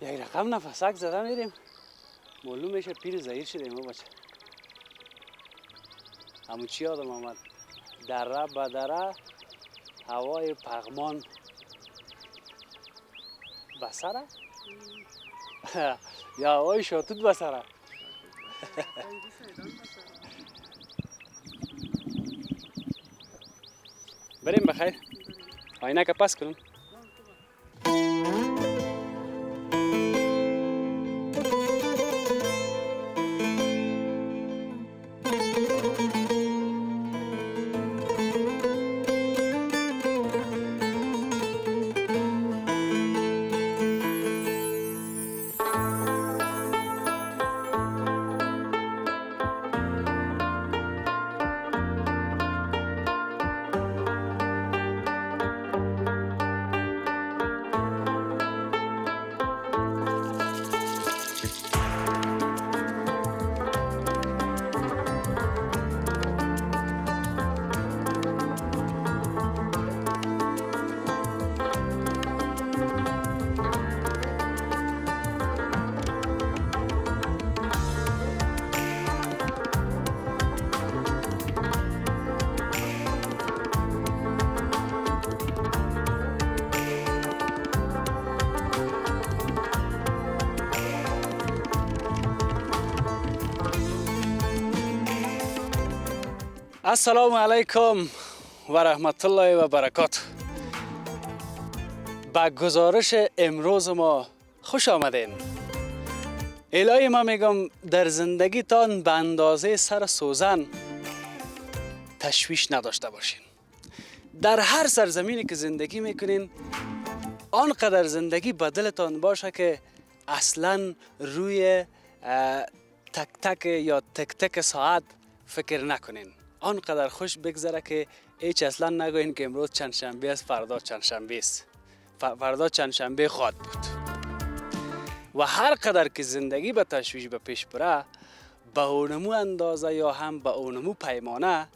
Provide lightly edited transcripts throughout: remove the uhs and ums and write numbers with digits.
یک رقم نفسک زده میریم، معلوم میشه پیر زهیر شدیم بچه. همون چی یادم آمد، دره به دره هوای پغمان بسره یا هوای شاتوت بسره. بریم بخیر، آینه که پس کنم. السلام علیکم و رحمت الله و برکاته. با گزارش امروز ما خوش آمدین. الهی ما میگم در زندگیتان به اندازه سر سوزن تشویش نداشته باشین. در هر سرزمینی که زندگی میکنین آنقدر زندگی به دلتان باشه که اصلا روی تک تک یا تک تک ساعت فکر نکنین. آنقدر خوش بگذره که هیچ اصلا نگوین که امروز چند شنبه است، فردا چند شنبه است، فردا چند شنبه خواهد بود. و هر قدر که زندگی به تشویش به پیش بره، به اونمو اندازه یا هم به اونمو پیمانه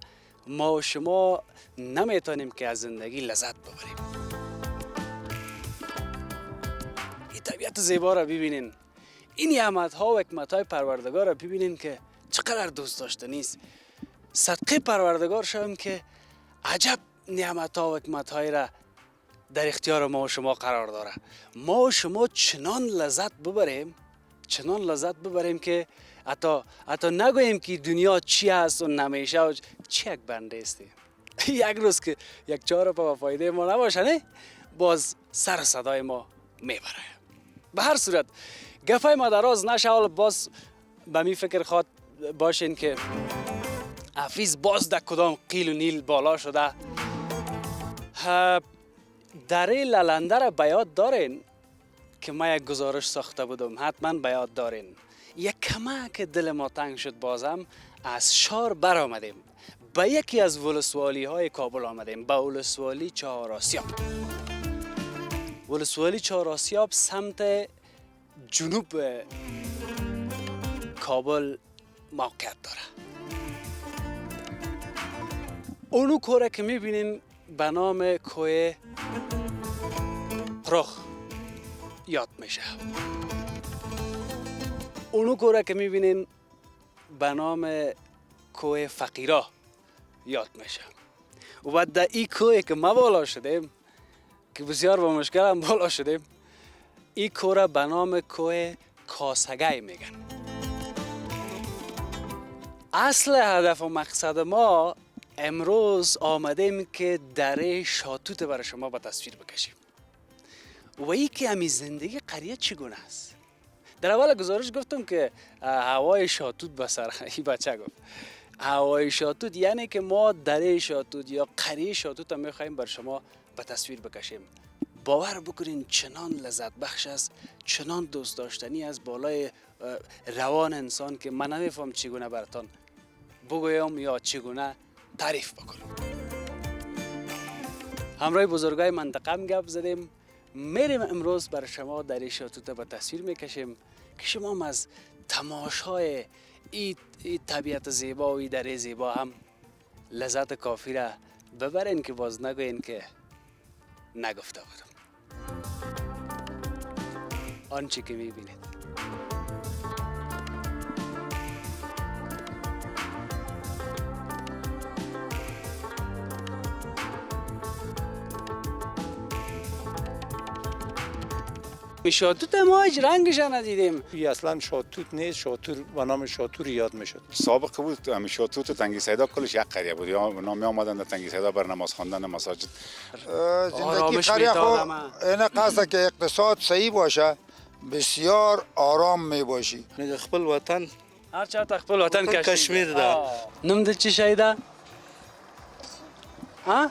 ما و شما نمیتونیم که از زندگی لذت ببریم. این طبیعت زیبا را ببینین، این نعمت ها و حکمت های پروردگار را ببینین که چقدر دوست داشتنی است. صدقه پروردگار شویم که عجب نعمت ها و حکمت های را در اختیار ما و شما قرار داره. ما و شما چنان لذت ببریم که حتی نگوییم که دنیا چی هست و نمیشه و چی یک بنده استی. یک روز که یک چهار پا و فایده ما نباشه نه باز سر صدای ما میبره. به هر صورت گفای ما دراز نشه، باز به می فکر خواد باشین که حفیظ باز در کدام قیل و نیل بالا شده. دره للنده را به یاد دارین که ما یک گزارش ساخته بودم، حتما به یاد دارین. یک کمک دل ما تنگ شد، بازم از شار بر آمدیم، به یکی از ولسوالی های کابل آمدیم، به ولسوالی چهار آسیاب. ولسوالی چهار آسیاب سمت جنوب کابل موقعیت داره. اونو کوره که میبینین به نام کوه پرخ یاد میشه. اونو کوره که میبینین به نام کوه فقیرا یاد میشه. و در این کوه که ما بالا شدیم که بسیار با مشکل هم بالا شدیم، این کوره به نام کوه کاسگی میگن. اصل هدف و مقصد ما امروز آمدیم که دره شاتوت برای شما با تصویر بکشیم و ای که همی زندگی قریه چگونه است. در اول گزارش گفتم که هوای شاتوت بسر. این بچه گفت هوای شاتوت یعنی که ما دره شاتوت یا قریه شاتوت هم میخواییم بر شما با تصویر بکشیم. باور بکنین چنان لذت بخش است، چنان دوست داشتنی از بالای روان انسان که من نمیفهم چگونه براتان بگویم یا چگونه تعریف بکنم. همراه بزرگای منطقه هم گپ زدیم، میریم امروز بر شما دره شاتوت با تصویر میکشیم که شما هم از تماشای این طبیعت زیبا و این دره زیبا هم لذت کافی را ببرین که باز نگوین که نگفته بودم. آنچه که میبینید. شاتوت ما هیچ رنگش ندیدیم. این اصلا شاتوت نیست، شاتور به نام شاتور یاد میشد. سابق بود همین شاتوت و تنگی سیدا کلش یک قریه بود. یا نام آمدن در تنگی سیدا بر نماز خواندن مساجد. زندگی قریه خو این قصد که اقتصاد صحیح باشه بسیار آرام می باشی. خپل وطن هر چا ته خپل وطن کشمیر ده. نم د چی شي ده؟ ها؟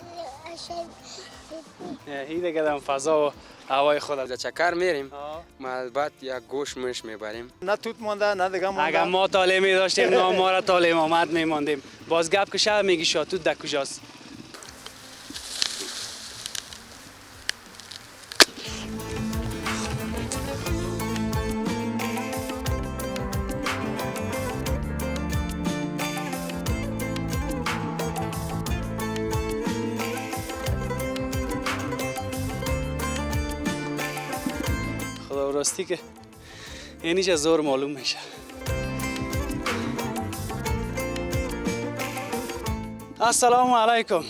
هی دیگه دم فضا و هوای خود از چکر میریم ما بعد یک گوش مش میبریم. نه توت مونده نه دیگه مونده. اگر ما طالع می داشتیم نه ما را طالع امامت میماندیم. باز گپ که شب میگی شاتوت در کجاست؟ خدا راستی که یعنی چه زور معلوم میشه. السلام علیکم.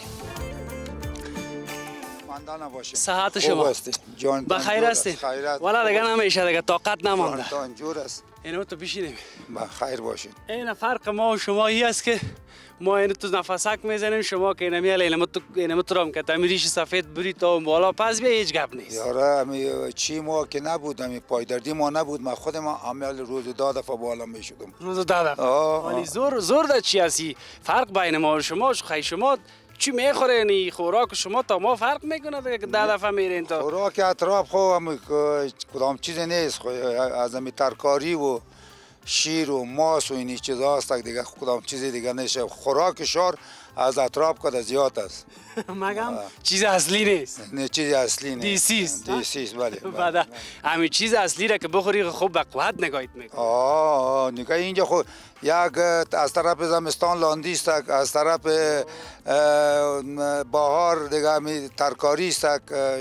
مانده نباشی. صحت شما جان بخیر هستی؟ والا دیگه نمیشه دیگه طاقت نمانده. جان جور است. اینو تو بشینیم. بخیر باشین. این فرق ما و شما ای است که ما اینو تو نفسک میزنیم، شما که اینمیال اینم تو رام که تمیریش سفید بری تا بالا پس بیا هیچ گپ نیست. یاره امی چی ما که نبود امی پایدردی ما نبود ما خودم امیال روز دو دفعه بالا میشدم. روز دادم. ولی زور ده چی هستی؟ فرق بین ما و شما خیلی شما چی میخورین؟ خوراک شما تا ما فرق میکنه دیگه که 10 دفعه میرین تا خوراک اطراف خو هم کدام چیز نیست خو از امی ترکاری و شیر و ماس و اینی چیزا هست دیگه کدام چیزی دیگه نشه. خوراک شار از اطراف کده زیاد است. مگم چیز اصلی نیست. نه چیز اصلی نیست. دیسیست. دیسیست بله. بعد همین چیز اصلی را که بخوری خوب به قوت نگاهت میکنه. نگاه اینجا خود یک از طرف زمستان لاندیست از طرف بهار دیگه همی ترکاری است،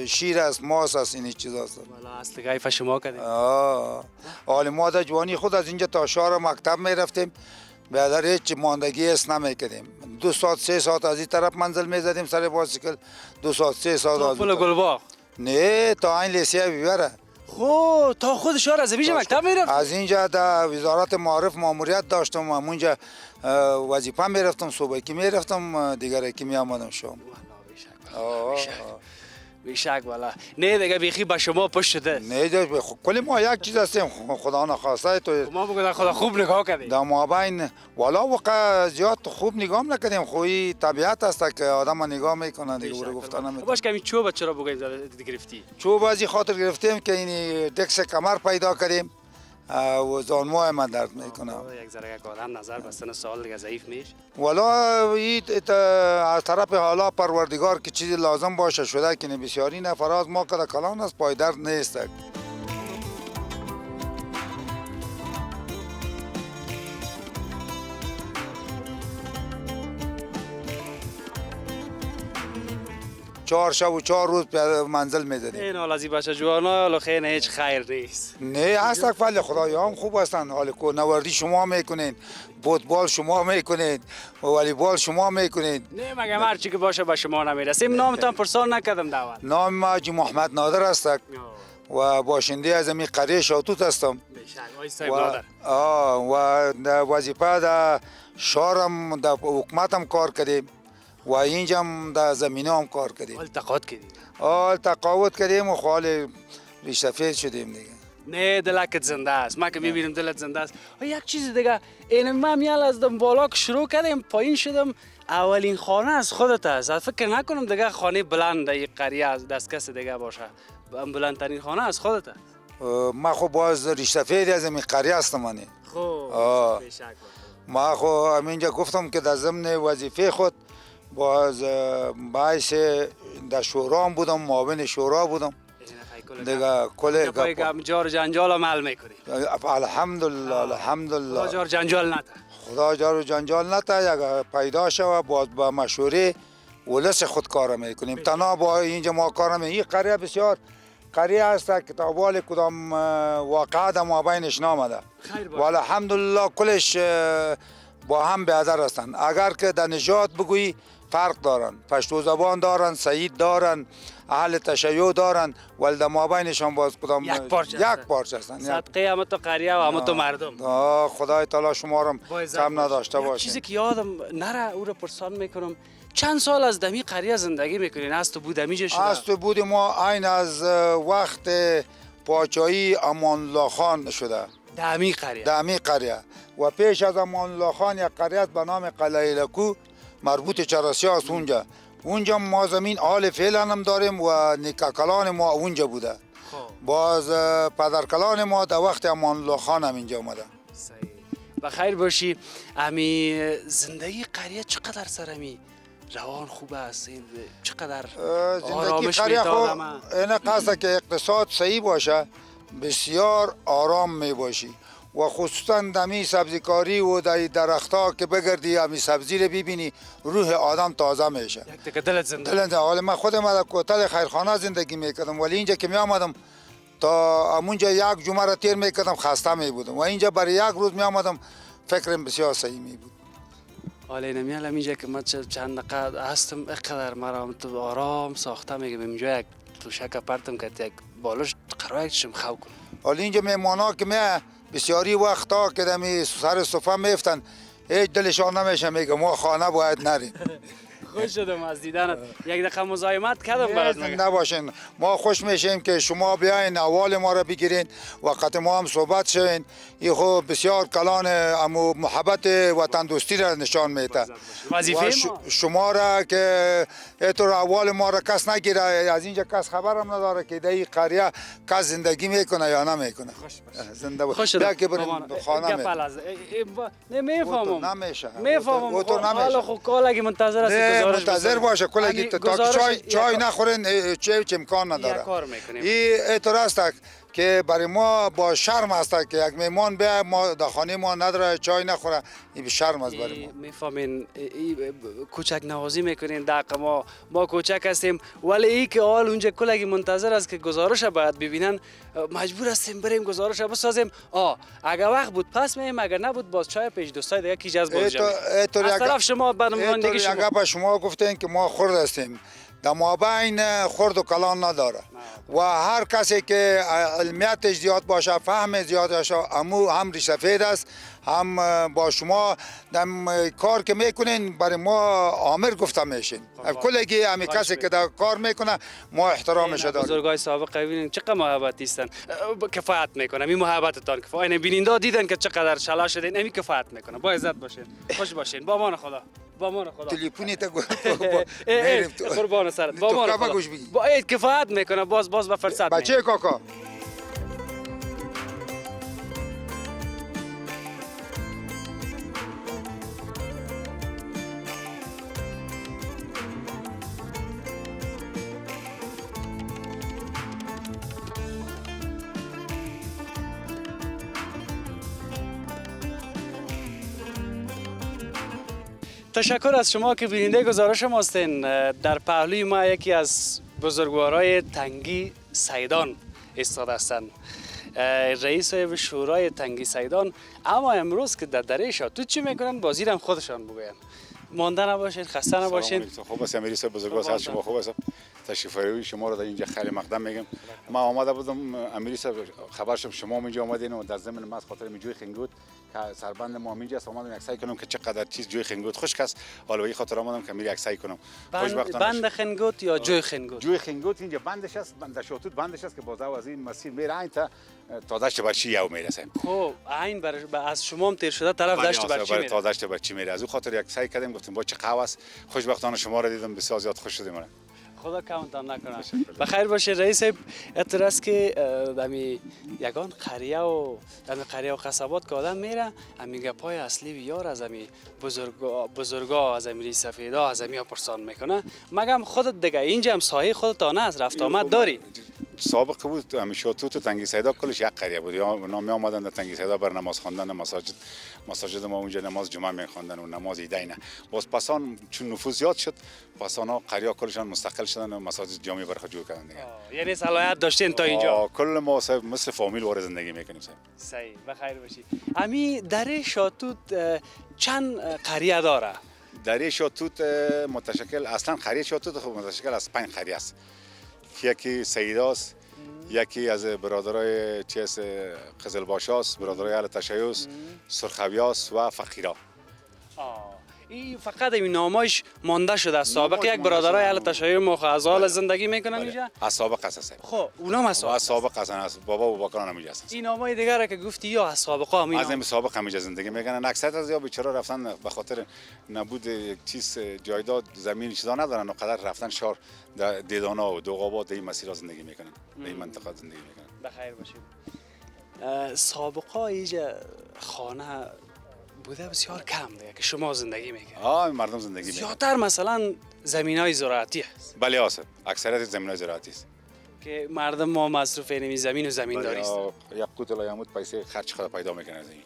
شیر است، ماس است، این چیز است. والا اصل گایف شما کردیم. حال ما در جوانی خود از اینجا تا شهر مکتب می رفتیم، بیادر هیچ ماندگی است نمی کردیم. 2 ساعت 3 ساعت از این طرف منزل می زدیم سر باسیکل، 2 ساعت 3 ساعت از پل گلباغ. نه تا این لیسیه بیبره. خب تا خود شهر از بیش مکتب میرفت. از اینجا در وزارت معارف ماموریت داشتم، اونجا وظیفه میرفتم، صبح که میرفتم دیگر که می آمدم شام. بیشک والا نه دیگه بیخی به شما پشت شده. نه دیگه کلی ما یک چیز هستیم خدا نخواسته تو ما بگو خدا خوب نگاه کردیم. در مابین والا وقت زیاد خوب نگاه نکردیم، خوی طبیعت است که آدم نگاه میکنه دیگه برو گفتن نمیتونه. باش کمی چوب چرا بگویم گرفتی؟ چوب ازی خاطر گرفتیم که این دکس کمر پیدا کردیم و زانموهای من درد میکنه. یک ذره یک آدم نظر بستن سال دیگه ضعیف میشه. والا این از طرف حالا پروردگار که چیزی لازم باشه شده که بسیاری نفرات ما که کلان است پایدرد نیست. چهار شب و 4 روز منزل میزدیم. این حال ازی بچه جوانا حالا خیلی هیچ خیر نیست. نه استغفر خدایا هم خوب هستن. حال کو نوردی شما میکنین، فوتبال شما میکنین، والیبال شما میکنین. نه مگه هر چی که باشه به شما نمیرسیم. نامتان پرسان نکردم دعوت. نام ما حاجی محمد نادر است و باشنده از این قریه شاتوت هستم. و وظیفه در شهرم در حکومتم کار کردیم و اینجا هم در زمینه هم کار کردیم. التقاط کردیم. تقاوت کردیم و خالی ریش سفید شدیم دیگه. نه دلکت زنده است. ما که میبینیم دلت زنده است. یک چیز دیگه این ما میال از دم بالا که شروع کردیم پایین شدم. اولین خانه از خودت است. فکر نکنم دیگه خانه بلند در قریه از دست کس دیگه باشه. بلندترین خانه از خودت است. ما خب باز ریش سفید از این قریه هستم منی. خب ما خب همینجا گفتم که در ضمن وظیفه خود باز باعث در شورا بودم، معاون شورا بودم دیگه. کل گپ جار جنجال عمل میکنی. الحمدلله الحمدلله. خدا جار جنجال نده. خدا جار جنجال نده. یک پیدا شوه باز با مشوره ولس خود کار میکنیم. تنها با اینجا ما کار میکنیم. این قریه بسیار قریه است که تا وال کدام واقعه در مابینش نامده خیر باشه. ولی الحمدلله کلش با هم بیادر هستند. اگر که در نژاد بگویی فرق دارن، پشتو زبان دارن، سعید دارن، اهل تشیع دارن، ولی در مابینشان باز کدام یک پارچه هستند. صدقه همه تو قریه و همه تو مردم. خدای تعالی شما را کم نداشته یک باشه. چیزی که یادم نره او را پرسان میکنم، چند سال از دمی قریه زندگی میکنین؟ از تو بود امیجه شده؟ از تو بود ما عین از وقت پاچایی امان الله خان شده دمی قریه. دمی قریه و پیش از امان الله خان یک قریه به نام قلعه لکو مربوط چرسی است. اونجا ما زمین آل فعلا هم داریم و نیککلان ما اونجا بوده. باز پدرکلان ما در وقت امان الله خان هم اینجا اومده. صحیح. بخیر باشی. امی زندگی قریه چقدر سرمی روان خوب است؟ چقدر زندگی آرامش قریه میده خو آدم؟ اینه قصد که اقتصاد صحیح باشه بسیار آرام می باشی و خصوصا دمی سبزیکاری و در درختها که بگردی همی سبزی رو ببینی روح آدم تازه میشه. یک دقیقه دلت زنده. دلنده. حالا من خودم در کوتل خیرخانه زندگی میکردم ولی اینجا که می آمدم تا امونجا یک جمعه را تیر میکردم خسته می بودم و اینجا برای یک روز می آمدم فکرم بسیار صحیح می بود. حالا نمیال اینجا که من چند دقیقه هستم اقدر مرا تو آرام ساخته میگم اینجا یک توشک پرتم که یک بالش قرار شم خو کنم. حالا اینجا مهمانا که می بسیاری وقتا که دمی سر صفحه میفتن هیچ دلشان نمیشه میگه ما خانه باید نریم. خوش شدم از دیدنت. یک دقیقه مزاحمت کردم برات. نباشین. ما خوش میشیم که شما بیاین احوال ما را بگیرین وقت ما هم صحبت شوین. این خب بسیار کلان امو محبت وطن دوستی را نشان میده. وظیفه ما شما را که اینطور احوال ما را کس نگیره، از اینجا کس خبرم نداره که در این قریه کس زندگی میکنه یا نمیکنه. زنده خوش باش. شدم. بیا که بریم خانه گپ از نمیفهمم. نمیشه. میفهمم. اوتو نمیشه. حالا خب کالاگی منتظر است. منتظر باشه کلگی تا چای نخورین چه امکان نداره. کار میکنیم. این اعتراض است که برای ما با شرم است که یک مهمان بیا ما در خانه ما نداره چای نخوره. این شرم است برای ما. میفهمین کوچک نوازی میکنین دقیقا ما کوچک هستیم ولی ای که حال اونجا کلگی منتظر است که گزارش باید ببینن مجبور هستیم بریم گزارش بسازیم. اگر وقت بود پس میایم اگر نبود باز چای پیش دوستای دیگه کی جذب باز جمع. از طرف شما برنامه‌نگاری شما شما گفتین که ما خرد هستیم. در مابین خرد و کلان نداره و هر کسی که علمیتش زیاد باشه فهم زیاد باشه هم ریشسفید است هم با شما در کار که میکنین برای ما آمر گفته میشین. کلگی همین کسی که در کار میکنه ما احترامش داریم. بزرگای سابق ببینین چقدر محبتی هستن کفایت میکنه. این محبتتان کفایت. این بیننده دیدن که چقدر شلا شدین این کفایت میکنه. با عزت باشین. خوش باشین. با امان خدا. با امان خدا. تلفنی تا قربان سرت. با امان خدا. با عید کفایت میکنه باز به فرصت. بچه کاکا تشکر از شما که بیننده گزارش ما هستین. در پهلوی ما یکی از بزرگوارای تنگی سیدان ایستاده هستند. رئیس شورای تنگی سیدان. اما امروز که در دره شاتوت چی میکنن بازی هم خودشان بگوین. مانده نباشین، خسته نباشین. خوب است امیری بزرگوار شما خوب است. تشریف آوری شما رو در اینجا خیلی مقدم میگم. ما آمده بودم امیری صاحب خبر شدم شما اینجا آمدین و در ضمن ما از خاطر جوی خنگوت که سربند ما اینجا است اومدم یک سعی کنم که چقدر چیز جوی خنگوت خشک است. حالا به خاطر آمدم که میری یک سعی کنم. بند خنگوت یا جوی خنگوت؟ جوی خنگوت اینجا بندش است، بند شاتوت بندش است که باز از این مسیر میره این تا دشت برچی یو میرسه. خب این از شما هم تیر شده طرف دشت برچی میره. تا دشت برچی میره. از اون خاطر یک سعی کردیم گفتیم با چه قهوه است. خوشبختانه شما را دیدم بسیار زیاد خوش شدیم. خدا کمتان نکنه. بخیر باشه رئیس صاحب. اعتراض که دمی یگان قریه و قصبات که آدم میره امی گپای اصلی بیار از امی بزرگا از امی سفیدا از امی پرسان میکنه. مگم خودت دیگه اینجا هم سایه خودت آنه از رفت آمد داری. سابق بود همیشه تو تنگی سیدا کلش یک قریه بود. یا اونا می آمدن در تنگی سیدا بر نماز خواندن مساجد ما اونجا نماز جمعه می خواندن و نماز ایده نه. باز پسان چون نفوذ زیاد شد پسانا قریه کلشان مستقل شدن و مساجد جامع برخ جور کردن دیگه. یعنی صلاحیت داشتین تا اینجا؟ کل ما مثل فامیل وارد زندگی میکنیم. صحیح، بخیر باشی. امی دره شاتوت چند قریه داره؟ دره شاتوت متشکل اصلا قریه شاتوت متشکل از 5 قریه است. یکی سیداست، یکی از برادرای چیز قزلباشاست، برادرای اهل تشیعست، سرخویاست و فقیرا. این فقط این نامایش مانده شده از سابق یک برادرای اهل تشیع مخازال زندگی میکنن اینجا؟ از سابق است. خب اونا از سابق هستن، بابا و باباکان هم اینجا هستن. این نامای دیگه را که گفتی یا از سابقه هم از این سابق هم اینجا زندگی میکنن. اکثر از یا بیچاره رفتن به خاطر نبود چیز جایداد زمین چیزا ندارن و قدر رفتن شهر دیدانا و دوغابات این مسیر زندگی میکنن. به این منطقه زندگی میکنن. بخیر باشید. سابقه اینجا خانه بوده بسیار کم دیگه که شما زندگی میکنید. مردم زندگی میکنن. زیادتر مثلا زمینای زراعتی است. بله آسف. اکثریت زمینای زراعتی است. که مردم ما مصروف این زمین و زمینداری است. یک قوت لایمود پیسه خرج خود پیدا میکنه از این.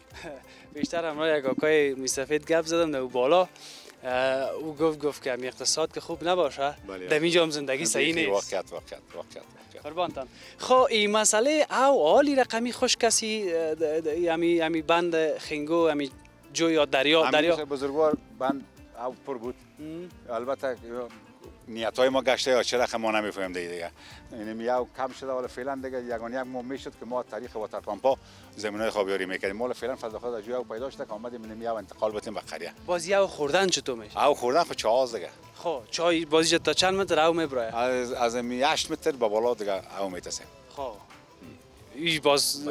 بیشتر همراه یک آقای میسفید گپ زدم در بالا. او گفت که اقتصاد که خوب نباشه در اینجا هم زندگی صحیح نیست. واقعیت. قربانتان. خب این مسئله او عالی رقمی خوش کسی یمی بند خنگو یمی جو یا دریا بزرگوار بند او پر بود. البته نیت‌های ما گشته یا چه رقم ما نمی‌فهمیم دیگه. یعنی میاو کم شده ولی فعلا دیگه یگانه یک ماه میشد که ما طریق واتر پامپا زمینای خابیاری میکردیم. ولی فعلا فضل خدا جو پیدا شده که اومدیم میاو انتقال بدیم به قریه. باز یاو خوردن چطور میشه؟ او خوردن خود چاز دیگه. خب چای بازی تا چند متر او میبره؟ از 8 متر به بالا دیگه او میتسه. خب ای باز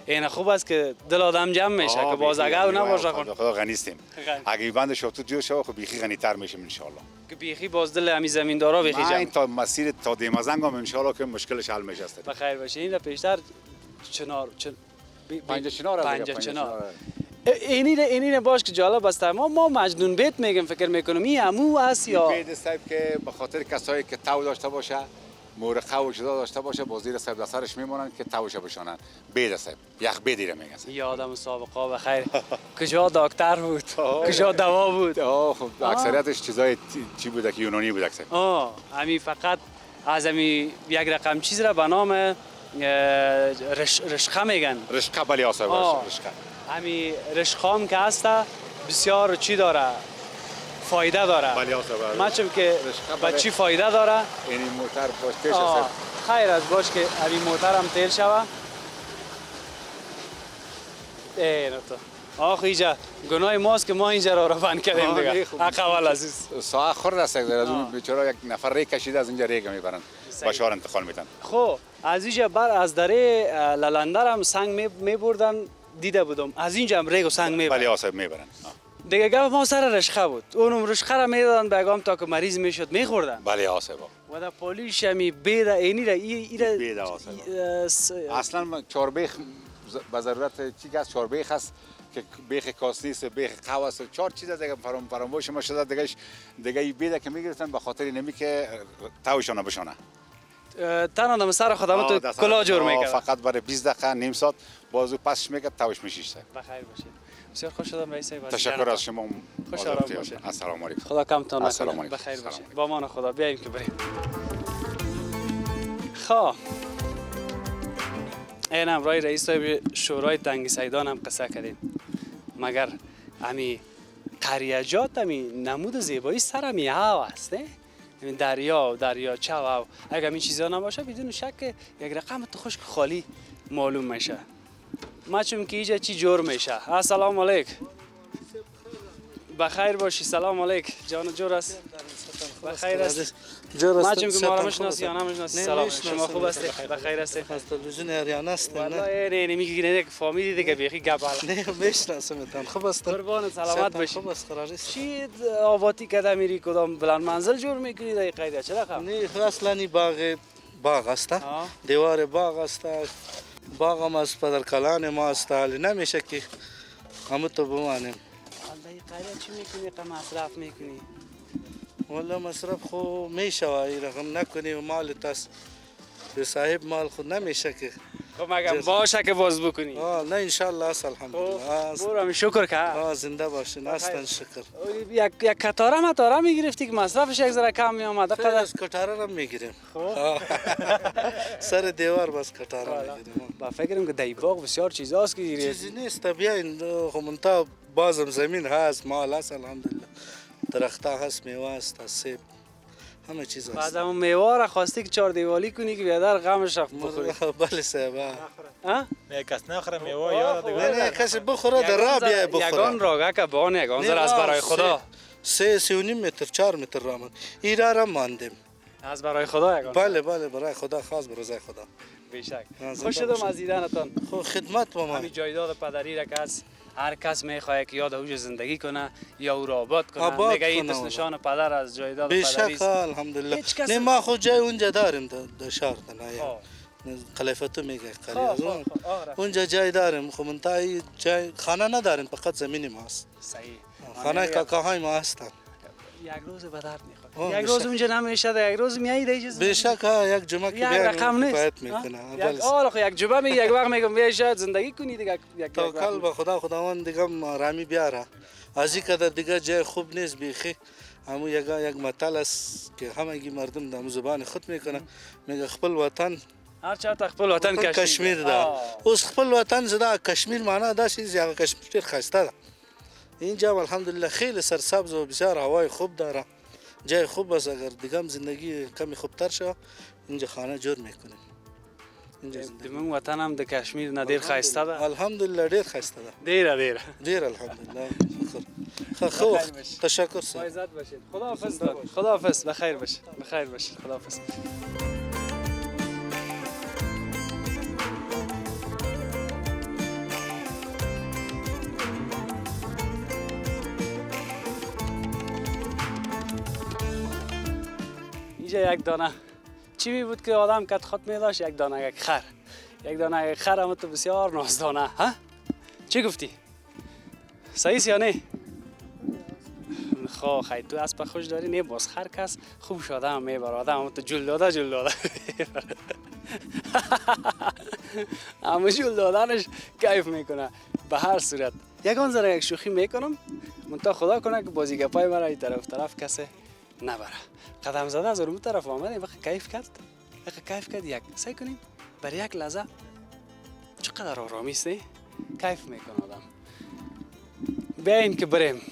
این خوب است که دل آدم جمع میشه که باز اگه او نباشه خدا غنی هستیم. اگه بند شاتوت جو شو خب بیخی غنی‌تر میشیم ان شاء الله. که بیخی باز دل همین زمیندارا بیخی جمع. تا مسیر تا دیمزنگ هم ان شاء الله که مشکلش حل میشه است. بخیر باشه. این پیشتر چنار پنج چنار. اینی باش که جالب است. ما مجنون بیت میگیم فکر میکنم این عمو است یا بیت صاحب که به خاطر کسایی که تو داشته باشه مورخه و چیزا داشته باشه بازیر صاحب دسترش میمونن که توش بشونن. بید صاحب یک بیدیره میگن. یادم سابقه بخیر کجا دکتر بود کجا دوا بود. خب اکثریتش چیزای چی بوده که یونانی بوده صاحب. همین فقط از همین یک رقم چیز را به نام رشقه میگن. رشقه بلی آسا رشقه. همین رشقه هم که هست بسیار چی داره فایده داره. بلی آسا مچم که به چی فایده داره؟ این موتر باش تیش است. خیر از باش که همین موتر هم تیل شوه. نه تو اینجا گناه ماست که ما اینجا را بند کردیم دیگه. اقوال عزیز ساعت خورد است از اون بیچاره یک نفر ری کشیده از اینجا ریگ میبرن با شهر انتقال میدن. خب از اینجا از دره للندر هم سنگ میبردن دیده بودم. از اینجا هم ریگ و سنگ میبرن. بلی آسا میبرن. دیگه گفت ما سر رشقه بود. اونم رشقه را میدادن بگم تا که مریض میشد میخوردن. بلی آسا و در پولیش همی بیده اینی را بیده آسا اصلا چهاربیخ به ضرورت چی گاز چهاربیخ هست که بیخ کاسنی است بیخ قهوه است چهار چیز دیگه فراموش ما شده دیگه ای بیده که میگرفتن به خاطر نمی که تاوشونه بشونه. تن آدم سر خودم تو کلا جور میکرد. فقط برای 20 دقیقه نیم ساعت بازو پسش میکرد تاوش میشیشه. بخیر باشید. بسیار خوش شدم رئیس ایوان. تشکر از شما. خوش آرام باشید. السلام علیکم. خدا کمتون نکنه. بخیر باشید. با امان خدا بیایم که بریم. خب این هم رای رئیس شورای تنگی سیدان هم قصه کردیم. مگر همی قریجات همی نمود زیبایی سر همی هاو است نه؟ دریاچه و اگر این چیزا نباشه بدون شک یک رقم تو خشک خالی معلوم میشه. ما چون که اینجا چی جور میشه. السلام علیکم. بخیر باشی. سلام علیکم. جان جور است. بخیر است. ما چون که ما را میشناسی یا نمیشناسی. سلام. شما خوب هستی؟ بخیر هستی؟ از تلویزیون اریانا هستم. والله نه میگی نه که فامیلی دیگه بیخی گپ نه میشناسمتان. خوب است. قربان سلامت باشی. خوب است قرار است. چی آواتی کده میری کدام بلند منزل جور میکنی در قیده چه رقم؟ نه اصلا این باغ است. دیوار باغ است. باغ هم از پدر کلان ما است. حالی نمیشه که همه تو بمانیم. والله قیده چی میکنی که مصرف میکنی؟ والله مصرف خو میشه این رقم نکنی و مالت است به صاحب مال خود نمیشه که خب مگم باشه که باز بکنی. نه انشالله است الحمدلله. برو همین شکر که. زنده باشین هستن شکر. یک کتاره متاره میگرفتی که مصرفش یک ذره کم میامد. خیلی از کتاره را میگیریم. سر دیوار بس کتاره میگیریم. با فکرم که در باغ بسیار چیزاست که گیرید. چیزی نیست بیاین خمونتا بازم زمین هست مال هست الحمدلله. درختا هست میوه هست سیب همه چیز هست. بعد همون میوه را خواستی که چهار دیوالی کنی که بیادر غمش رفت بخوری. بله صاحب. نه کس نخوره میوه یا نه کسی بخوره در راه بیای بخوره. یگان راگه که بان یگان زر از برای خدا. 3.5 متر 4 متر راه من ایرا را ماندیم. از برای خدا یگان. بله برای خدا خاص برای خدا. بیشک. خوش شدم از دیدنتان. خب خدمت با ما. همین جایداد پدری را که از هر کس میخواد که یاد اوج زندگی کنه یا او را آباد کنه. میگه این دست نشان پدر از جایداد پدری است. بیشک الحمدلله. نه ما خود جای اونجا داریم در شهر خلیفتو میگه قریه اونجا جای داریم. خب منتهای جای خانه نداریم فقط زمین ماست. صحیح. خانه کاکاهای ما هستن. یک روز به درد میخواد. یک روز اونجا نمیشه یک روز میایید ایجز. بیشک یک جمعه که بیایم کفایت میکنه. یک جمعه می یک وقت میگم بیا شاید زندگی کنی دیگه. توکل به خداوند دیگه رامی بیاره. از این قدر دیگه جای خوب نیست بیخی. همون یک متل است که همگی مردم در زبان خود میکنه میگه خپل وطن هر چا خپل وطن کشمیر ده. اوس خپل وطن زده کشمیر معنا دا چیز یا کشمیر خسته ده. اینجا الحمدلله خیلی سرسبز و بسیار هوای خوب داره. جای خوب است اگر دیگه زندگی کمی خوبتر شه اینجا خانه جور میکنیم. اینجا زندگی من وطن هم د کشمیر نه ډیر خسته ده. الحمدلله ډیر خسته ده. ډیر الحمدلله. خو تشکر سر. عزت باشید. خداحافظ. خداحافظ. بخیر باشید. بخیر باشید. خداحافظ. اینجا یک دانه چی می بود که آدم کت خود می داشت؟ یک دانه یک خر. یک دانه یک خر هم تو بسیار نازدانه. ها؟ چی گفتی؟ صحیح یا نه؟ خب خیلی تو اسب خوش داری نه باز خر کس خوب شده هم میبره آدم تو جل داده اما جل دادنش کیف میکنه. به هر صورت یکان ذره یک شوخی میکنم منتها خدا کنه که بازی گپای مرا این طرف کسی نبره. قدم زده از اون طرف آمده وقت کیف کرد یک سعی کنیم بر یک لحظه چقدر آرامی است کیف میکنه آدم. بیاین که بریم.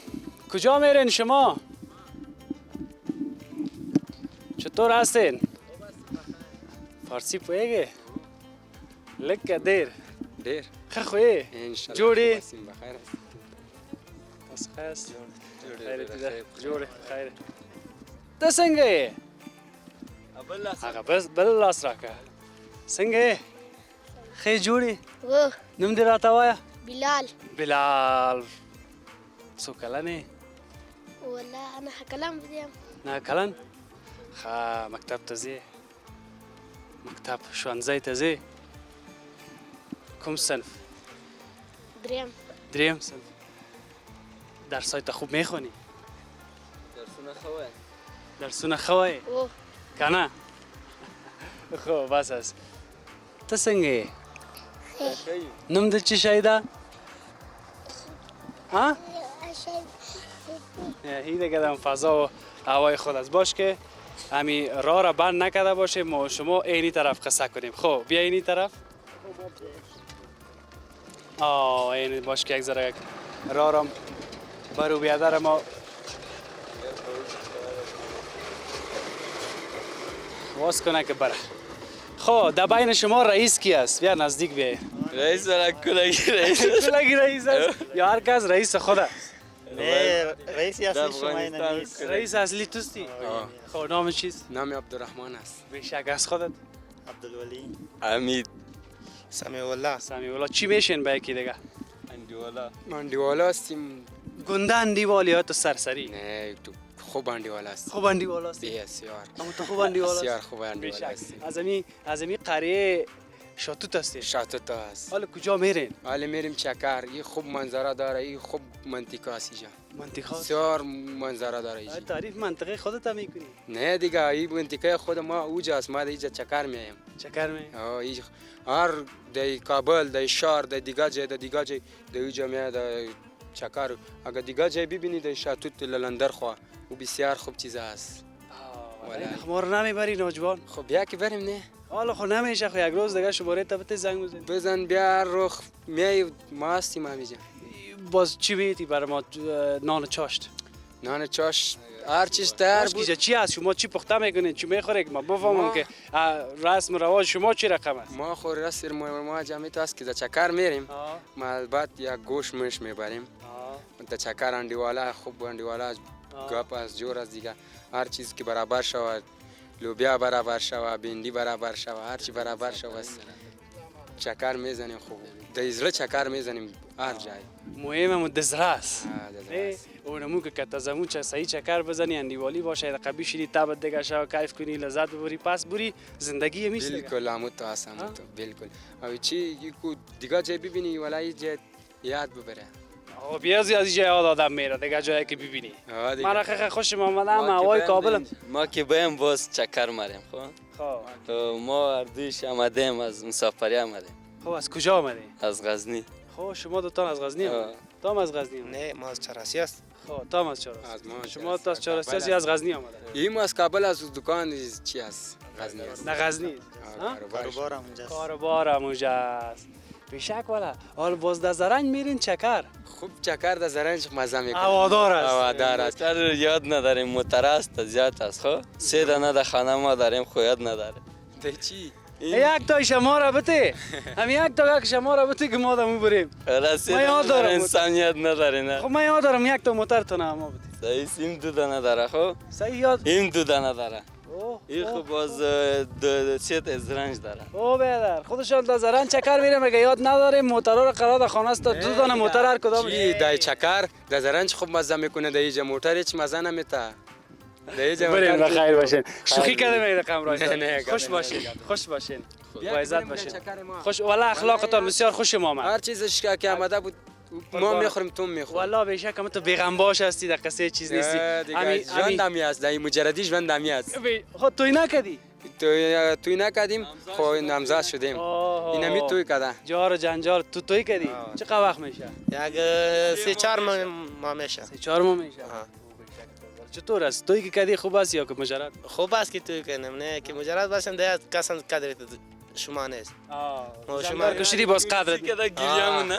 کجا میرین شما؟ چطور هستین؟ فارسی پویگه؟ لکه دیر خوی جوری؟ بس خیست جوری خیره ده سنگه؟ اگه بل لاس راکه سنگه؟ خی جوری؟ نم دی راته وایه؟ بلال څو کلن یې؟ والله انا کلن بدیم. نه کلن؟ ښه مکتب ته ځې؟ مکتب ښوونځی ته ځې؟ کوم صنف؟ دریم صنف. درسای ته خوب میخونی؟ درسونه ښه وایې؟ که نه؟ خب بس است. ته څنګه یې؟ نوم د چی شی ده؟ ها؟ این دیگه در فضا و هوای خود است. باش که همی راه را بند نکرده باشه ما شما اینی طرف قصه کنیم. خب بیا اینی طرف. اینی باش که یک ذره یک راه را برو بیادر ما واس کنه که بره. خب در بین شما رئیس کی است؟ بیا نزدیک بیا. رئیس برای کلگی رئیس کلگی رئیس است یا هر کس رئیس خود است؟ نه رئیس اصلی شما اینا نیست. رئیس اصلی توستی؟ خب نام چیست؟ نام عبدالرحمن است. بیشک از خودت؟ عبدالولی حمید سمیع الله. چی میشین با یکی دیگه؟ اندیوالا هستیم. گنده اندیوالی ها تو سرسری؟ نه تو خوب اندیوالا هستیم. خوب اندیوالا هستی؟ بسیار. اما تو خوب اندیوالا هستی؟ بسیار خوب اندیوالا هستیم. از امی قریه شاتوت هستی. شاتوت است. حالا کجا میرین؟ حالا میریم چکر. این خوب منظره داره. این خوب منطقه است اینجا. منطقه بسیار منظره داره اینجا. تعریف منطقه خودت هم میکنی؟ نه دیگه این منطقه خود ما اوجاست. ما اینجا چکر میایم. چکر می؟ هر در کابل، در شهر، در دیگه جای، در اینجا میاد چکر. اگر دیگه جای ببینید در شاتوت لندر خواه او بسیار خوب چیز است. ما رو نمیبری نوجوان؟ خب بیا که بریم نه. حالا خب نمیشه خب یک روز دیگه شماره تا بده زنگ بزن بیا رخ میای ما هستیم همینجا. باز چی میتی برای ما؟ نان چاشت. نان چاش هر چیز تیار بود. چی هست شما چی پخته میکنین چی میخورید ما بفهمم که رسم و رواج شما چی رقم است؟ ما خور رسم ما جمعی تو است که در چکر میریم. ما البته یک گوش مش میبریم. در چکر اندیوالا خوب اندیوالا گپ از جور از دیگه هر چیز که برابر شود لوبیا برابر شود بندی برابر شود هر چی برابر شود چکر میزنیم خوب در ازره چکر میزنیم هر جای مهمه دزره است اونمو که کتازمون چه صحیح چکر بزنی اندیوالی باشه قبی شیری تاب دیگه شو کیف کنی لذت ببری پس بری زندگی میشه بالکل عمود تو هستم تو بالکل او چی دیگه جای ببینی ولی یه یاد ببره بیا زیادی جای آدم میره دیگه جایی که ببینی من خیلی خوشم آمده اما هوای کابلم ما که بایم باز چکر مریم خب ما اردویش آمدیم از مسافری آمدیم خب از کجا آمدی؟ از غزنی خب شما دو تا از غزنی آمدی؟ تو هم از غزنی آمدی؟ نه ما از چراسی است. خب تو هم از چراسی شما تا از چراسی هستی از غزنی آمده؟ این از کابل از دکان چی است؟ غزنی است نه غزنی کاروبارم اونجاست. کاروبارم اونجاست بیشک والا حال باز در زرنج میرین چکر خوب چکر در زرنج مزه میکنه هوادار است هوادار است یاد نداریم موتر است زیاد است خب 3 دانه در خانه ما داریم خو یاد نداره ده چی یک تا شما را بده هم یک تا شما را بده که ما دمو بریم ما یاد دارم انسان یاد نداره نه خب من یاد دارم یک تا موتر تو نه ما بده صحیح این 2 دانه داره خب صحیح یاد این 2 دانه داره این خب باز 3 تا زرنج داره او بیادر خودشان در زرنج چکر میره مگه یاد نداره موترها را قرار در خانه است 2 دانه موتر هر کدام چی در چکر در زرنج خوب مزه میکنه در اینجا موتر هیچ مزه نمیته بریم بخیر باشین شوخی کرده میده کامران خوش باشین خوش باشین با عزت باشین خوش والا اخلاقتان بسیار خوشم آمد هر چیزش که آمده بود ما میخوریم تو میخوری والا بیشک هم تو بیغم باش هستی در قصه چیز نیستی جوان دمی است در مجردی جوان دمی است خود توی نکدی توی نکدیم خب نامزد شدیم اینمی توی کده جار و جنجال تو توی کدی چقدر وقت میشه یک 3-4 ماه میشه 3-4 ماه میشه چطور است توی که کدی خوب است یا که مجرد خوب است که توی کنم نه که مجرد باشم دیگه کسان قدرت شما نیست شما کشیدی باز قدرت که گیریام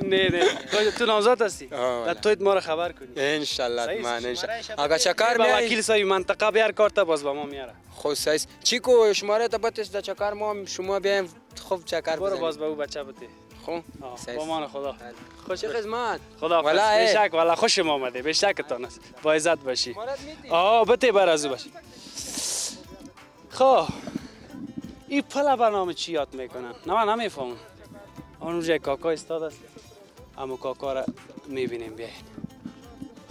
نه نه تو نامزد هستی تویت ما رو خبر کنی انشالله من انشالله اگر چکر با وکیل صاحب منطقه بیار کارت باز با ما میاره خب صحیح چی کو شماره تا بتش در چکر ما شما بیایم خوب چکر برو باز به او بچه بده خب با مان خدا خوش خدمت خدا بشک والا خوشم آمده بشکتان است با عزت باشی بته بر از او باشی خب این پلا برنامه چی یاد میکنن نه من نمیفهمم اونجا کاکا استاد است اما کاکا را میبینیم بیاین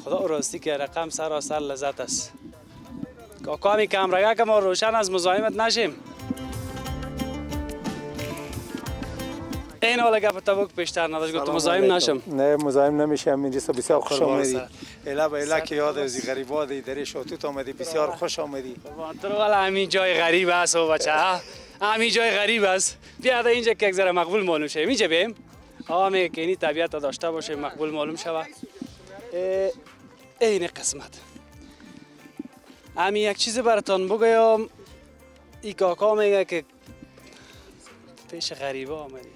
خدا راستی که رقم سراسر لذت است کاکا همی کمرگه که ما روشن از مزاحمت نشیم این حالا گفت تا بیشتر نداشت گفت مزاحم نشم نه مزاحم نمیشم میرسه بسیار خوش آمدی الا به الا که یاد از غریبا در شاتوت آمدی بسیار خوش آمدی تو والا همین جای غریب است و بچه همین جای غریب است بیا اینجا که یک ذره مقبول معلوم شه اینجا بیم همه که اینی طبیعت داشته باشه مقبول معلوم شود این قسمت همین یک چیز براتون بگویم این کاکا میگه که پیش غریبا آمدی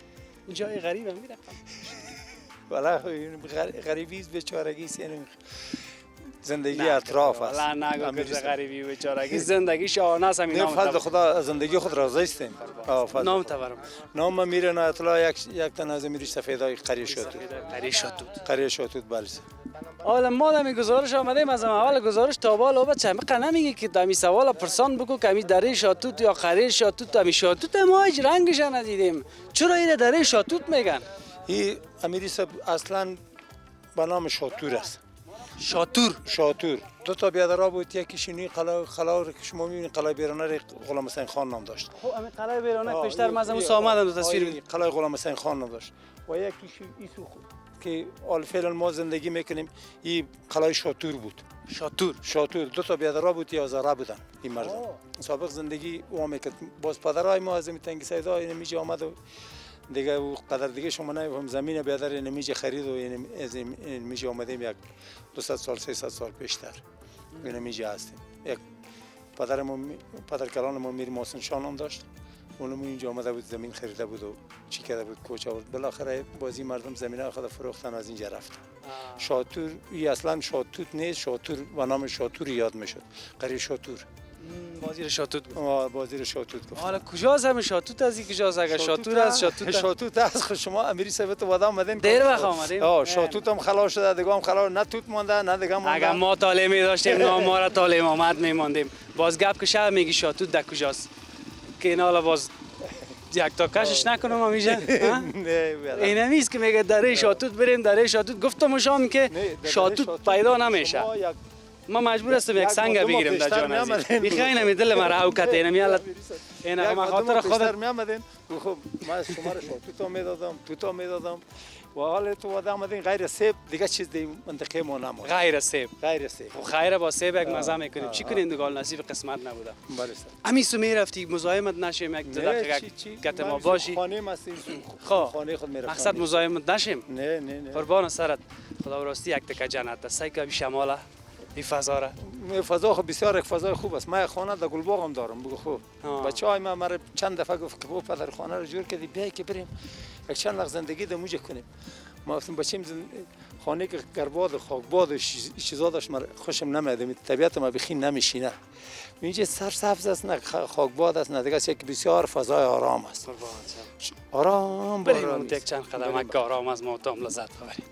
جای غریب هم میره والا غریبی است بیچارگی سین زندگی اطراف است لا نگو که غریبی بیچارگی زندگی شاهانه است همین نام فضل خدا زندگی خود راضی هستیم نام تبرم نام میره نه اطلاع یک تن از میری سفیدای قریه شاتوت بله حالا ما دمی گزارش آمدیم از اول گزارش تا بالا بچه مقا نمیگه که دمی سوال پرسان بگو که همی دره شاتوت یا قریه شاتوت همی شاتوت ما هیچ رنگش ندیدیم چرا این دره شاتوت میگن این امیری صاحب اصلا به نام شاتور است شاتور. دو تا بیادرها بود، یکی شینی قلعه که شما میبینید قلعه بیرانه غلام حسین خان نام داشت. خب همین قلعه بیرانه پیشتر مازم آمدم دو تصویر قلعه غلام حسین خان نام داشت. و یکیش ایسو که آل فعلا ما زندگی میکنیم این قلعه شاتور بود. شاتور دو تا بیادرها بود یا زاره بودن این مردم. سابق زندگی او میکرد. باز پدرای ما از این تنگی سیدا این میجه آمد و دیگه او قدر دیگه شما نمیفهم زمین بیادر این میجه خرید و این از این میجه آمدیم یک 200 سال 300 سال پیشتر این میجه هستیم. یک پدر کلانمون میر محسن شاه نام داشت. اونم اینجا آمده بود زمین خریده بود و چی کرده بود کوچه آورد. بالاخره بازی مردم زمینه خود فروختن از اینجا رفتن. شاتور اصلا شاتوت نیست، شاتور و نام شاتور یاد میشد. قریه شاتور. بازی شاتوت بود. بازی شاتوت گفت. حالا کجاست همین شاتوت از این کجاست اگه شاتور از شاتوت است خود شما امیری صاحب تو ودا آمدین دیر وقت آمدیم. شاتوت هم خلاص شده دیگه هم خلاص نه توت مونده نه دیگه مونده. اگه ما طالع می داشتیم نه ما را طالع آمد میماندیم. باز گپ که شب میگی شاتوت در کجاست که اینا حالا باز یک تا کشش نکنم همیشه. نه این همیست که میگه دره شاتوت بریم دره شاتوت گفتم شام که شاتوت پیدا نمیشه. ما مجبور هستم یک سنگ بگیریم در جان عزیز. بخیر نمی دل ما را اوکت اینم یالا اینا ما خاطر خودت میامدین. خب ما شما را شاتوت میدادم توت میدادم و حال تو ودا آمدین غیر سیب دیگه چیز دی منطقه ما نمون. غیر سیب خب خیر با سیب یک مزه میکنیم. چی کنیم دیگه نصیب قسمت نبوده. بله سر امیسو میرفتی مزاحمت نشیم یک دقیقه گت ما باشی. خانه ماست خانه خود میرفتم. مقصد مزاحمت نشیم. نه قربان سرت خدا راستی یک تک جنت است. سعی کنی شماله این فضا را. فضا خب بسیار یک فضای خوب است. من خانه در گلباغ هم دارم. بگو خوب. بچه‌های من مرا چند دفعه گفت که بابا پدر خانه رو جور کردی بیای که بریم یک چند لحظه زندگی در موجه کنیم. ما گفتم بچه‌م خانه که گرباد خاکباد چیزا داشت من خوشم نمیاد. طبیعت ما بخین نمیشینه. اینجا سرسبز است نه خاکباد است نه دیگه یک بسیار فضای آرام است. آرام بریم یک چند قدم آرام از ما تام لذت ببریم.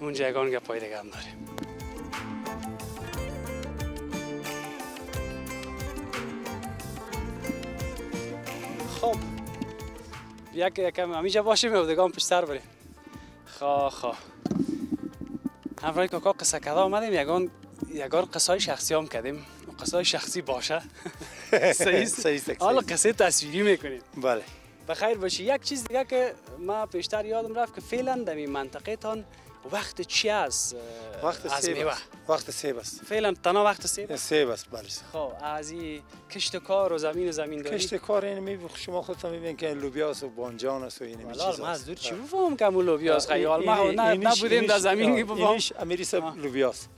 اونجا یگان گپای دیگه هم داریم. خب یکم همیشه باشیم و دیگه هم پشتر بریم. خواه همراه کاکا قصه کدا آمدیم یگان قصه های شخصی هم کردیم. قصه های شخصی باشه. صحیح حالا قصه تصویری میکنیم. بله بخیر باشی. یک چیز دیگه که ما پیشتر یادم رفت که فعلا در این منطقه تان وقت چی است؟ وقت سیب است. فعلا تنها وقت سیب است. بله. خب از این کشت کار و زمینداری کشت کار این میبینید شما خودتون میبینید که لوبیاست و بانجان است و این چیزاست. ما از دور چی بفهم که لوبیاست خیال ما نبودیم در زمین بفهم. اینش امیری صاحب لوبیاست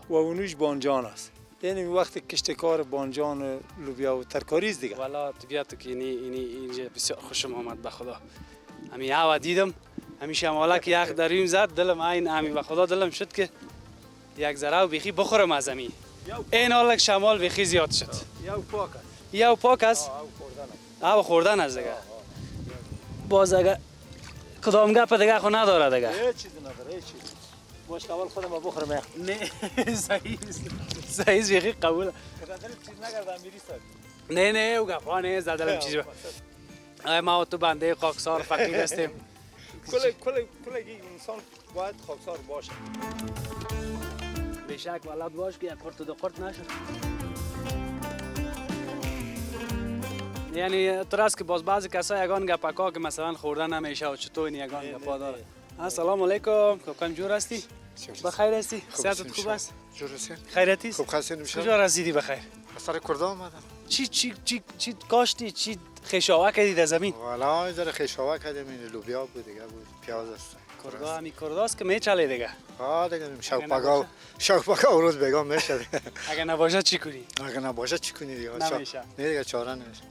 و اونوش بانجان است. یعنی وقت کشت کار بانجان لوبیا و ترکاری است دیگه. والا طبیعت که اینجا بسیار خوشم آمد به خدا. همین هوا دیدم همیشه مالا که یک دریم زد دلم این همین به خدا دلم شد که یک ذره بیخی بخورم از زمین. این حالک شمال بیخی زیاد شد. یا پاک است. آب خوردن است دیگه. باز اگه کدام گپ دیگه خو نداره دیگه. هیچ چیزی نداره هیچ چیز. باش اول خودم بخورم. نه صحیح بیخی قبول. چیز نگردم میری صاحب. نه او گپانه زدلم چیزی. ما تو بنده خاکسار فقیر هستیم. کل انسان باید خاکسار باشه. بیشک ولد باش که یک قرط دو قرط نشه. یعنی تراس که باز بعضی کسا یگان گپکا که مثلا خوردن نمیشه و چطور این یگان گپا داره. السلام علیکم کاکام جور هستی؟ بخیر هستی؟ صحتت خوب است؟ جور هستی؟ خیرتی؟ خوب خسته نمیشه. کجا رسیدی بخیر؟ از سر کردان اومدم. چی کاشتی؟ چی خشاوه کردی در زمین؟ والا این ذره خشاوه کردیم این لوبیا بود دیگه بود پیاز است. کردا همی کرداست که میچاله دیگه. دیگه شاو پاگا روز بگم میشه. اگه نباشه چی کنی؟ اگه نباشه چی کنی دیگه؟ نمیشه. نه دیگه چاره نمیشه.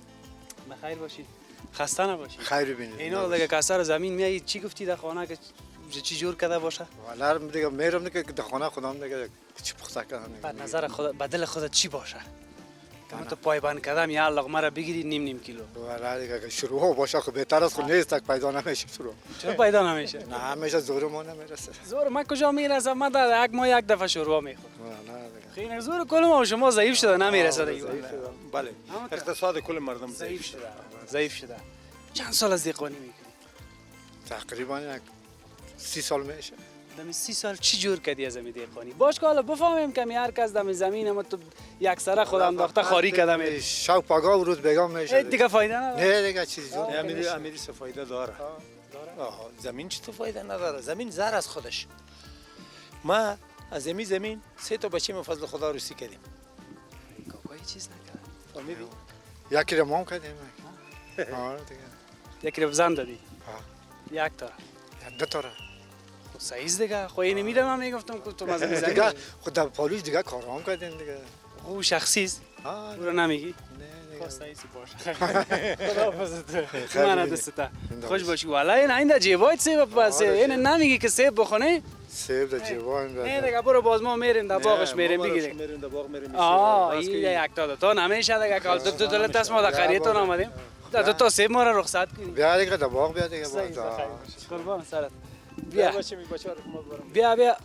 بخیر باشی. خسته نباشی. خیر ببینید. اینا دیگه کسر زمین میای چی گفتی در خانه که چی جور کرده باشه؟ والا دیگه میرم دیگه در خانه خودم دیگه چی پخته کردم. به نظر خود به دل خودت چی باشه؟ که تو پایبند کردم یا لقمه را بگیری نیم کیلو. والا دیگه شروع باشه خب بهتر از خود نیست tak پیدا نمیشه شروع. چرا پیدا نمیشه؟ نه همیشه زور ما نمیرسه. زور ما کجا میرسه؟ من در یک ماه یک دفعه شوروا میخورم. خیلی زور کل ما و شما ضعیف شده نمیرسه دیگه. بله. اقتصاد کل مردم ضعیف شده. چند سال از دیقانی میکنی؟ تقریبا 30 سال میشه. دم 30 سال چی جور کردی از زمین دهقانی؟ باش که حالا بفهمیم کمی هر کس دم زمین اما تو یک سره خود انداخته خاری کردم. شب پگاه ورود بگم میشه دیگه فایده نداره. نه دیگه چیزی جور امیری فایده داره. آها زمین چطور فایده نداره؟ زمین زر از خودش. ما از زمین 3 تا بچه فضل خدا روسی کردیم. کاکای چیز نکرد. فهمیدی؟ یکی رو مام کردیم. آره دیگه. یکی رو بزن دادی. یک تا. 2 تا را. خب سعیز دیگه. خب اینو میدم من میگفتم که تو مزه میزنی. دیگه خود در پالیش دیگه کارام کردیم دیگه. او شخصی است. آه. برو نمیگی؟ نه خب سعیز باشه. خداحافظ تو. من دستت. خوش باشی. والا این ایندا جیبایت سیب بس. این نمیگی که سیب بخونه؟ سیب در جوان نه دیگه برو باز ما میریم در باغش میریم بگیریم. میریم در باغ میریم. این یک تا تا نمیشه دیگه کال دو دلت است ما در خریتون آمدیم. دو تا سیب ما را رخصت کنیم. بیا دیگه در باغ بیا دیگه باز. قربان سرت. بیا بچه می بچه رو برم. بیا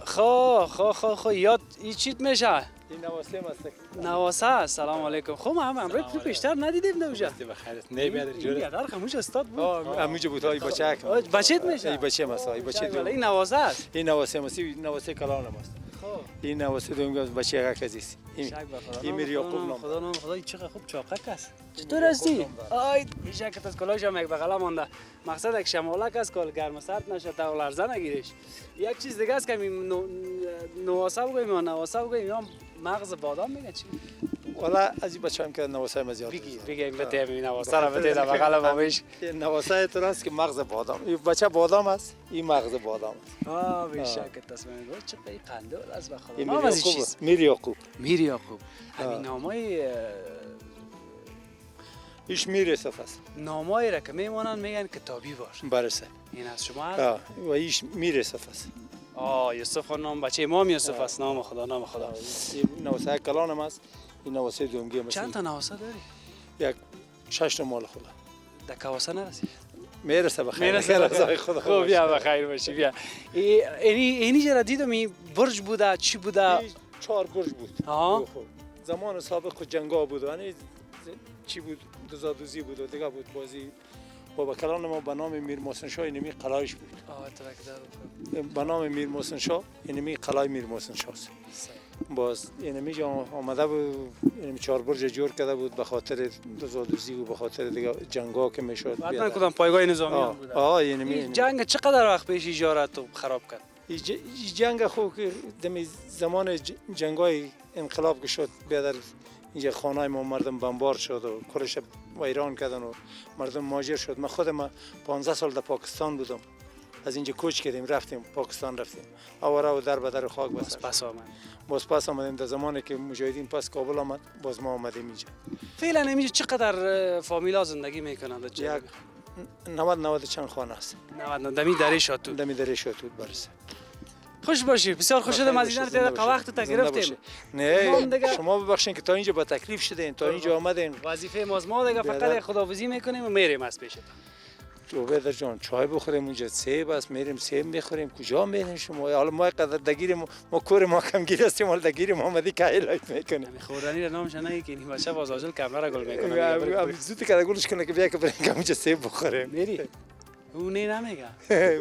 خو یاد این چیت میشه؟ این نواسه است. نواسه سلام علیکم. خب ما امروز تو بیشتر ندیدیم دوجا. بخیرت. نه بیادر جوره. بیادر خموش استاد بود. امیجا بود های بچه بچه‌ت میشه؟ این بچه ماست. این بچه دو. این نواسه است. این نواسه ماست. نواسه کلان ماست. این نواسه دوم بچه یک عزیز. این میری یعقوب خدا چقدر خوب چاقک است. چطور هستی؟ آی بیشک از کلاش هم یک بغلا مونده. مقصد یک شمالک است که گرم سرد نشه تا لرزه نگیرش. یک چیز دیگه است که نواسه بگویم یا نواسه بگویم یا مغز بادام میگه چی؟ والا از این بچه هم که نواسه ما زیاد بگیم بده این نواسه را بده در بغل بابش. نواسه تو است که مغز بادام. این بچه بادام است. این مغز بادام است. بیشک تصمیم گرفت چه قندول از بخدا. این میر یعقوب. میر یعقوب. همین نامای ایش میر صف است. نامایی را که میمونن میگن کتابی باش. برسه. این از شما هست؟ و ایش میر صف است. یوسف نام بچه امام یوسف است. نام خدا نام خدا. این نواسه کلانم است. این نواسه دومگی است. چند تا نواسه داری؟ یک 6 تا مال خدا. در کواسه نرسید؟ میرسه بخیر. میرسه خدا. خوب بیا بخیر باشی بیا. اینی چرا دیدم این برج بوده چی بوده؟ 4 برج بود. زمان سابق جنگا بود. یعنی چی بود؟ دزادوزی بود و دیگه بود بازی. بابا کلان ما به نام میر محسن شاه اینمی قلایش بود. به نام میر محسن شاه اینمی قلای میر محسن شاه است. باز اینمی جا آمده بود. اینمی 4 برج جور کرده بود به خاطر دزادوزی و به خاطر دیگه جنگا که میشد. بعد کدام پایگاه نظامی بود. اینمی جنگ چقدر وقت پیش اجاره تو خراب کرد؟ این جنگ خوب که دمی زمان جنگای انقلاب که شد بیادر اینجا خانه ما مردم بمبار شد و کلش ویران کردن و مردم مهاجر شد. من خودم 15 سال در پاکستان بودم. از اینجا کوچ کردیم رفتیم پاکستان رفتیم. آواره و در بدر خاک بس. باز پس آمدیم در زمانی که مجاهدین پس کابل آمد باز ما آمدیم اینجا. فعلا اینجا چقدر فامیلا زندگی میکنن؟ یک 90 چند خانه است. 90 دمی دره شاتو. دمی دره شاتو برسه. خوش باشی. بسیار خوش شدم از این دقیقه وقت تا گرفتیم. نه شما ببخشید که تا اینجا با تکلیف شدین تا اینجا آمدین. وظیفه ما دیگه فقط خداحافظی میکنیم و میریم از پیش تو. بیادر جان چای بخوریم اونجا سیب است میریم سیب میخوریم. کجا میرین شما؟ حالا ما قدر دگیر ما کور ما کمگیر هستیم حالا دگیر ما آمدی که لایت میکنیم. خوردنی را نامش نگی که این بچه باز آجل کمره را گل میکنه. زود که گلش کنه که بیا که بریم که اونجا سیب بخوریم. میری؟ اون نمیگه.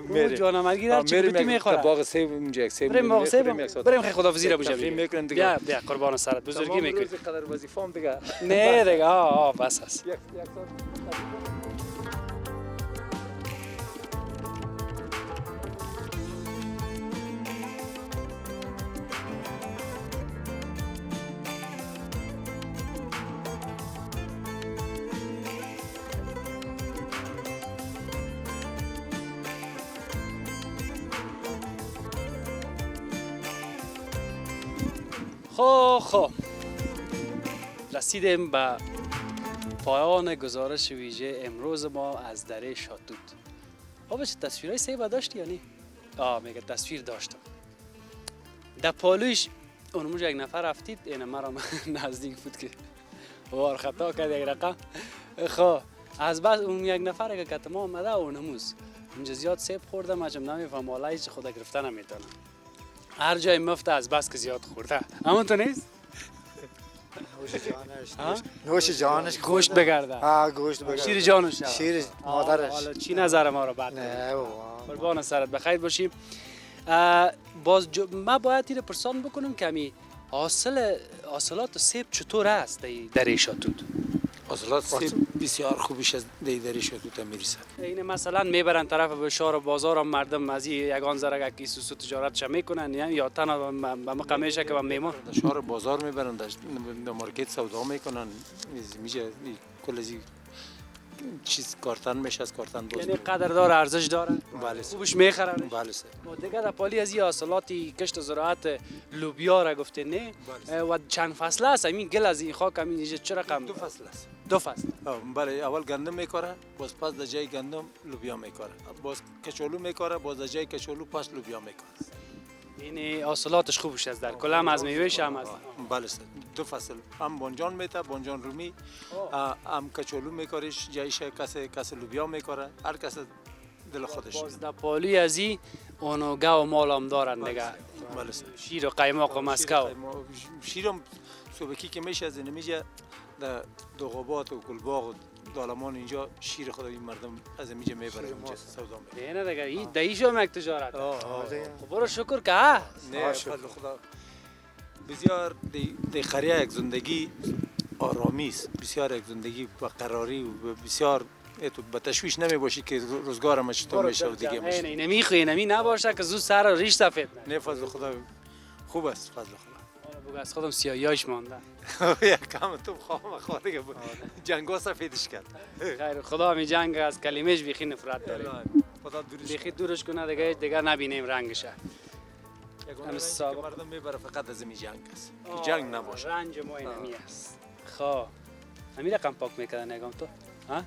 اون جانمرگی را چی بودی میخوره؟ باغ سیب اونجا یک سیب. بریم باغ سیب. بریم خیلی خداحافظی را بجیم. بیا قربان سرت بزرگی میکنی. قدر وظیفه‌ام دیگه. نه دیگه بس است. خب رسیدیم به پایان گزارش ویژه امروز ما از دره شاتوت. بچه تصویرهای سیب داشتی یا نه؟ میگه تصویر داشتم. در پالوش اونموج یک نفر رفتید این مرا نزدیک بود که وار خطا کرد یک رقم. خب از بس اون یک نفر که کتما آمده اونموز اونجا زیاد سیب خوردم اجم نمیفهم حالا هیچ خدا گرفته نمیتونم. هر جای مفته از بس که زیاد خورده. اما تو نیست؟ نوش جانش گوشت بگرده. گوشت بگرده. شیر جانش. شیر مادرش. حالا چی نظر ما رو بعد؟ نه بابا. قربان سرت بخیر باشیم. ما باید این پرسان بکنم که همی حاصلات سیب چطور است در شاتوت؟ حاصلات سیب بسیار خوبیش از دیداری شاتوت میرسد. این مثلا میبرن طرف به شهر و بازار هم مردم از یگان زرگ کی سوسو تجارتش میکنن یا تنها به مقامشه که میمون شهر بازار میبرن در مارکت سودا میکنن میشه کل از چیز کارتن میشه از کارتن باز یعنی قدردار ارزش داره. بله خوبش میخرن. بله سر. دیگه در پالی از این حاصلاتی کشت زراعت لوبیا را گفته نه و چند فصل است همین گل از این خاک همین چه رقم 2 فصل است. 2 فصل. بله اول گندم میکاره باز پس در جای گندم لوبیا میکاره باز کچولو میکاره باز در جای کچولو پس لوبیا میکاره. این حاصلاتش خوبش است در کل هم از میوهش هم است. بله سر 2 فصل هم بانجان میته بانجان رومی هم کچولو میکاریش جایش کس لوبیا میکاره هر کس دل خودش. باز در پالی از این اونو گاو مال هم دارن دیگه. بله سر. شیر و قیماق و مسکو. شیرم صبحی که میشه از اینجا در دوغابات و گلباغ و دالمان اینجا شیر خدا این مردم از اینجا میبره اونجا سودا میکنه. نه دیگه این دایشو مک تجارت. برو شکر که ها. نه فضل خدا بسیار دی خریه یک زندگی آرامی است بسیار یک زندگی با قراری و بسیار تو به تشویش نمی باشی که روزگارم چطور میشه و دیگه میشه. نه نمیخوی نمی نباشه که زود سر ریش سفید. نه فضل خدا خوب است فضل خدا. بگو از خودم سیاهیاش مانده. یک کم تو خواهم دیگه جنگا سفیدش کرد. خیر خدا می جنگ از کلمش بیخی نفرت داره. خدا دورش بیخی دورش کنه دیگه نبینیم رنگش. که مردم میبره فقط از این جنگ است. جنگ نباشه. رنج ما اینمی است. خب همین رقم پاک میکردن نگام تو؟ ها؟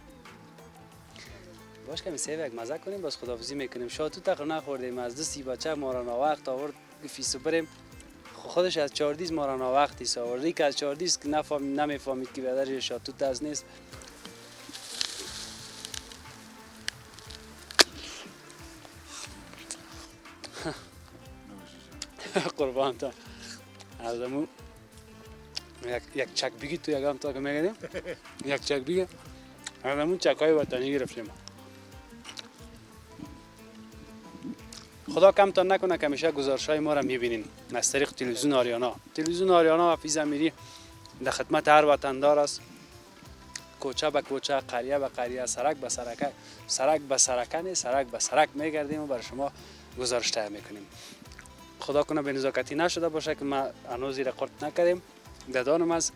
باش که میسه یک مزه کنیم باز خداحافظی میکنیم. شاتو تقریبا نخوردیم از دستی بچه ما را ناوقت آورد فیسو بریم. خودش از 4 دیز ما را ناوقتی ساوردی که از 4 دیز که نمیفهمید که بدر شاتو تاز نیست. قربان تا ازمو یک چک بگی تو یکم تا که میگردیم یک چک بگی ازمون چکای وطنی گرفتیم. خدا کمتان نکنه که همیشه گزارش‌های ما را می‌بینین از طریق تلویزیون آریانا. تلویزیون آریانا حفیظ امیری در خدمت هر وطندار است. کوچه به کوچه، قریه به قریه، سرک به سرک، سرک به سرکن، سرک به سرک می‌گردیم و برای شما گزارش تهیه می‌کنیم. خدا کنه به نزاکتی نشده باشه که ما هنوز رکورد نکردیم. دادانم از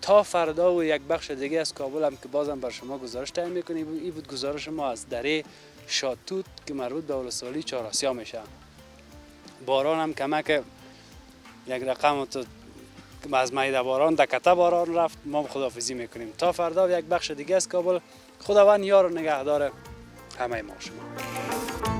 تا فردا و یک بخش دیگه از کابل هم که بازم بر شما گزارش تهیه می‌کنیم. این بود گزارش ما از دره شاتوت که مربوط به ولسوالی چهار آسیا میشه. باران هم کمک یک رقم تو از میده باران دکته باران رفت. ما خداحافظی میکنیم تا فردا و یک بخش دیگه از کابل. خداوند یار و نگهدار همه ما شما.